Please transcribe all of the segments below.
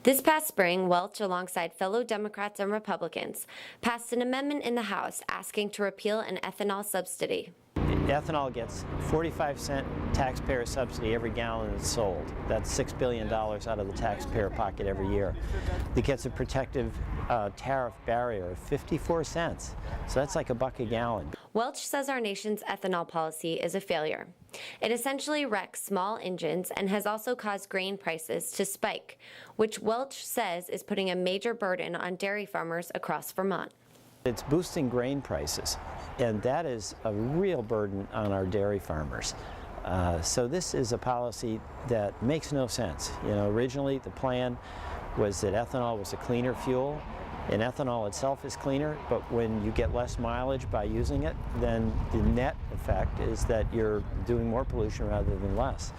This past spring, Welch, alongside fellow Democrats and Republicans, passed an amendment in the House asking to repeal an ethanol subsidy. Ethanol gets 45-cent taxpayer subsidy every gallon it's sold. That's $6 billion out of the taxpayer pocket every year. It gets a protective tariff barrier of 54 cents. So that's like $1 a gallon. Welch says our nation's ethanol policy is a failure. It essentially wrecks small engines and has also caused grain prices to spike, which Welch says is putting a major burden on dairy farmers across Vermont. It's boosting grain prices, and that is a real burden on our dairy farmers. So this is a policy that makes no sense. You know, originally the plan was that ethanol was a cleaner fuel, and ethanol itself is cleaner, but when you get less mileage by using it, then the net effect is that you're doing more pollution rather than less.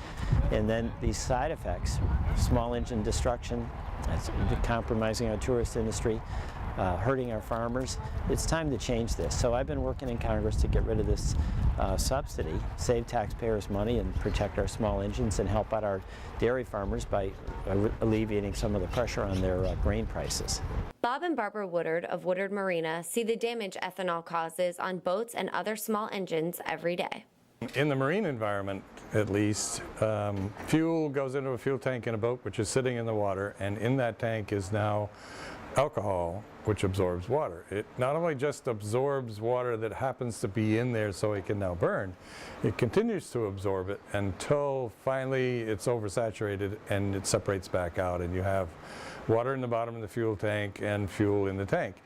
And then these side effects, small engine destruction, that's compromising our tourist industry, hurting our farmers. It's time to change this. So I've been working in Congress to get rid of this subsidy, save taxpayers money and protect our small engines and help out our dairy farmers by alleviating some of the pressure on their grain prices. Bob and Barbara Woodard of Woodard Marina see the damage ethanol causes on boats and other small engines every day. In the marine environment, at least, fuel goes into a fuel tank in a boat which is sitting in the water, and in that tank is now alcohol, which absorbs water. It not only just absorbs water that happens to be in there so it can now burn, it continues to absorb it until finally it's oversaturated and it separates back out, and you have water in the bottom of the fuel tank and fuel in the tank.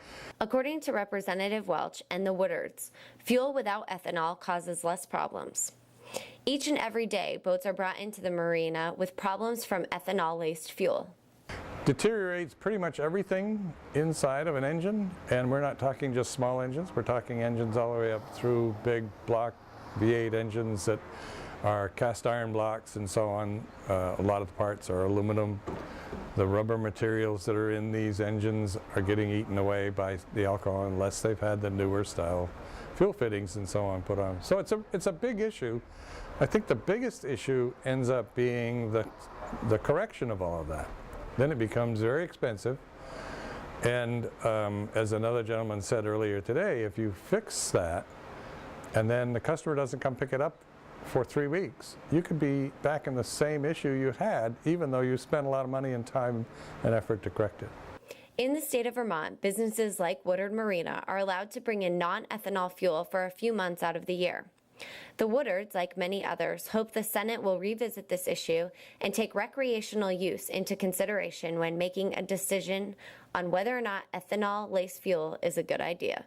According to Representative Welch and the Woodards, fuel without ethanol causes less problems. Each and every day, boats are brought into the marina with problems from ethanol-laced fuel. Deteriorates pretty much everything inside of an engine, and we're not talking just small engines, we're talking engines all the way up through big block V8 engines that are cast iron blocks and so on. A lot of the parts are aluminum. The rubber materials that are in these engines are getting eaten away by the alcohol unless they've had the newer style fuel fittings and so on put on. So it's a big issue. I think the biggest issue ends up being the correction of all of that. Then it becomes very expensive, and as another gentleman said earlier today, if you fix that and then the customer doesn't come pick it up for 3 weeks, you could be back in the same issue you had, even though you spent a lot of money and time and effort to correct it. In the state of Vermont, businesses like Woodard Marina are allowed to bring in non-ethanol fuel for a few months out of the year. The Woodards, like many others, hope the Senate will revisit this issue and take recreational use into consideration when making a decision on whether or not ethanol-laced fuel is a good idea.